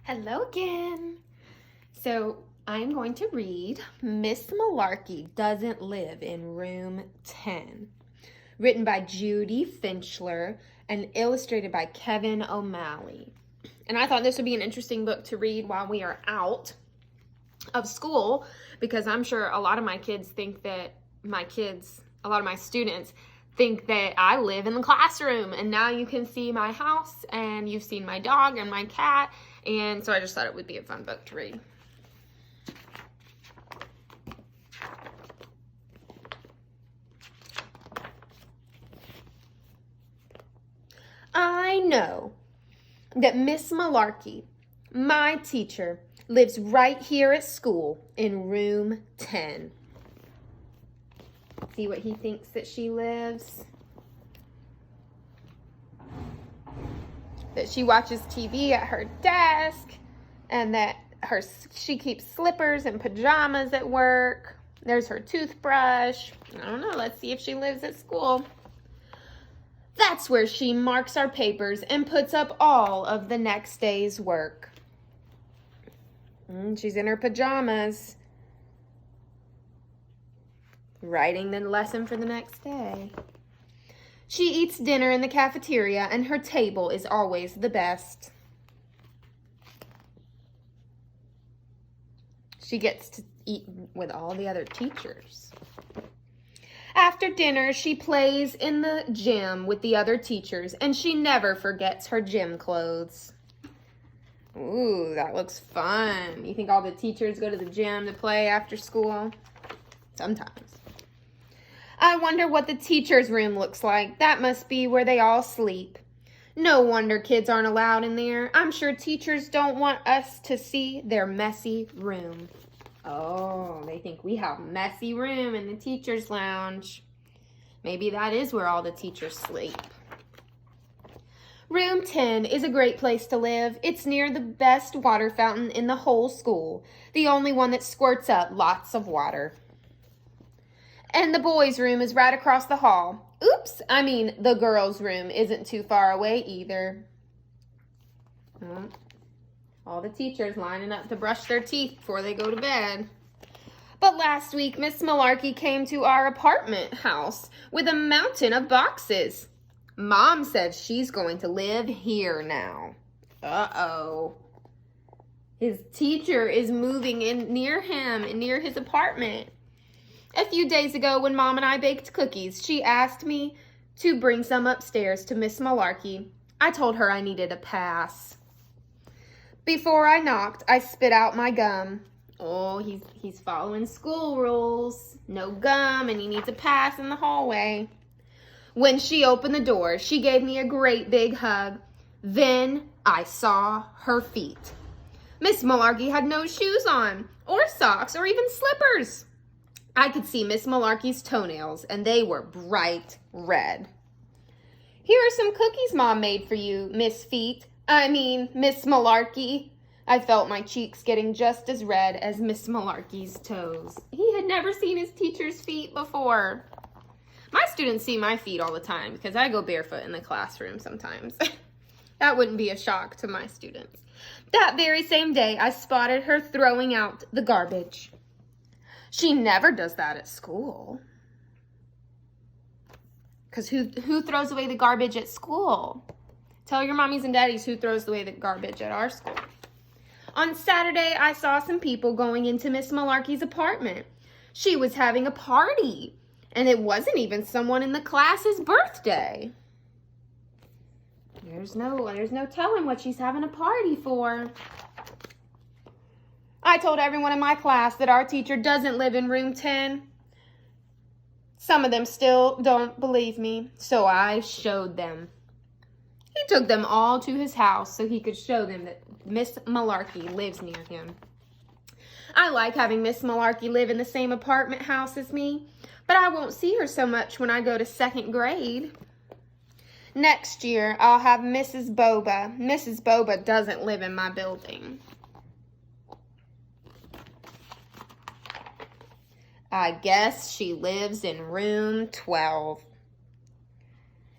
Hello again. So I'm going to read Miss Malarkey Doesn't Live in Room 10, written by Judy Finchler and illustrated by Kevin O'Malley. And I thought this would be an interesting book to read while we are out of school, because I'm sure a lot of my students think that I live in the classroom, and now you can see my house and you've seen my dog and my cat, and so I just thought it would be a fun book to read. I know that Miss Malarkey, my teacher, lives right here at school in room 10. See what he thinks that she lives? That she watches TV at her desk, and that she keeps slippers and pajamas at work. There's her toothbrush. I don't know, let's see if she lives at school. That's where she marks our papers and puts up all of the next day's work. She's in her pajamas, writing the lesson for the next day. She eats dinner in the cafeteria, and her table is always the best. She gets to eat with all the other teachers. After dinner, she plays in the gym with the other teachers, and she never forgets her gym clothes. Ooh, that looks fun. You think all the teachers go to the gym to play after school? Sometimes. I wonder what the teacher's room looks like. That must be where they all sleep. No wonder kids aren't allowed in there. I'm sure teachers don't want us to see their messy room. Oh, they think we have messy room in the teacher's lounge. Maybe that is where all the teachers sleep. Room 10 is a great place to live. It's near the best water fountain in the whole school, the only one that squirts up lots of water. And the boys' room is right across the hall. The girls' room isn't too far away either. All the teachers lining up to brush their teeth before they go to bed. But last week, Miss Malarkey came to our apartment house with a mountain of boxes. Mom says she's going to live here now. Uh-oh. His teacher is moving in near him, near his apartment. A few days ago, when Mom and I baked cookies, she asked me to bring some upstairs to Miss Malarkey. I told her I needed a pass. Before I knocked, I spit out my gum. Oh, he's following school rules. No gum, and he needs a pass in the hallway. When she opened the door, she gave me a great big hug. Then I saw her feet. Miss Malarkey had no shoes on, or socks, or even slippers. I could see Miss Malarkey's toenails, and they were bright red. Here are some cookies Mom made for you, Miss Malarkey. I felt my cheeks getting just as red as Miss Malarkey's toes. He had never seen his teacher's feet before. My students see my feet all the time because I go barefoot in the classroom sometimes. That wouldn't be a shock to my students. That very same day, I spotted her throwing out the garbage. She never does that at school. Because who throws away the garbage at school? Tell your mommies and daddies who throws away the garbage at our school. On Saturday, I saw some people going into Miss Malarkey's apartment. She was having a party, and it wasn't even someone in the class's birthday. There's no telling what she's having a party for. I told everyone in my class that our teacher doesn't live in room 10. Some of them still don't believe me, so I showed them. He took them all to his house so he could show them that Miss Malarkey lives near him. I like having Miss Malarkey live in the same apartment house as me, but I won't see her so much when I go to 2nd grade. Next year, I'll have Mrs. Boba. Mrs. Boba doesn't live in my building. I guess she lives in room 12.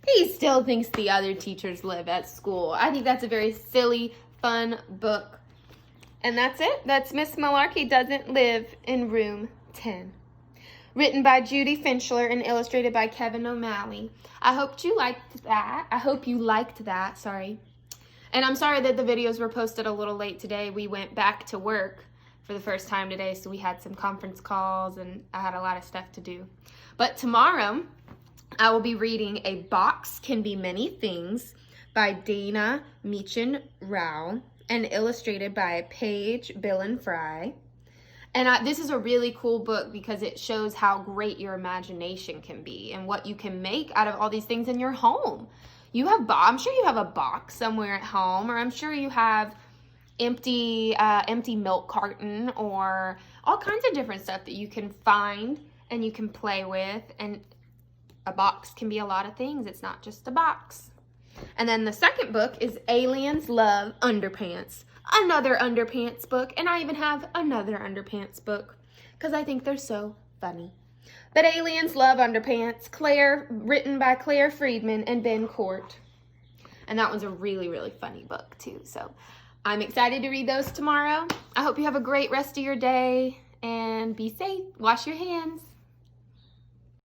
He still thinks the other teachers live at school. I think that's a very silly, fun book And that's it. That's Miss Malarkey Doesn't Live in Room 10. Written by Judy Finchler and illustrated by Kevin O'Malley. I hope you liked that. Sorry. And I'm sorry that the videos were posted a little late today. We went back to work for the first time today, so we had some conference calls and I had a lot of stuff to do. But tomorrow, I will be reading A Box Can Be Many Things by Dana Meechan-Rao and illustrated by Paige Billen-Fry. And this is a really cool book because it shows how great your imagination can be and what you can make out of all these things in your home. I'm sure you have a box somewhere at home, or I'm sure you have empty milk carton or all kinds of different stuff that you can find and you can play with. And a box can be a lot of things. It's not just a box. And then the second book is Aliens Love Underpants. Another underpants book, and I even have another underpants book because I think they're so funny. But Aliens Love Underpants, written by Claire Friedman and Ben Court. And that one's a really, really funny book too. So I'm excited to read those tomorrow. I hope you have a great rest of your day and be safe. Wash your hands.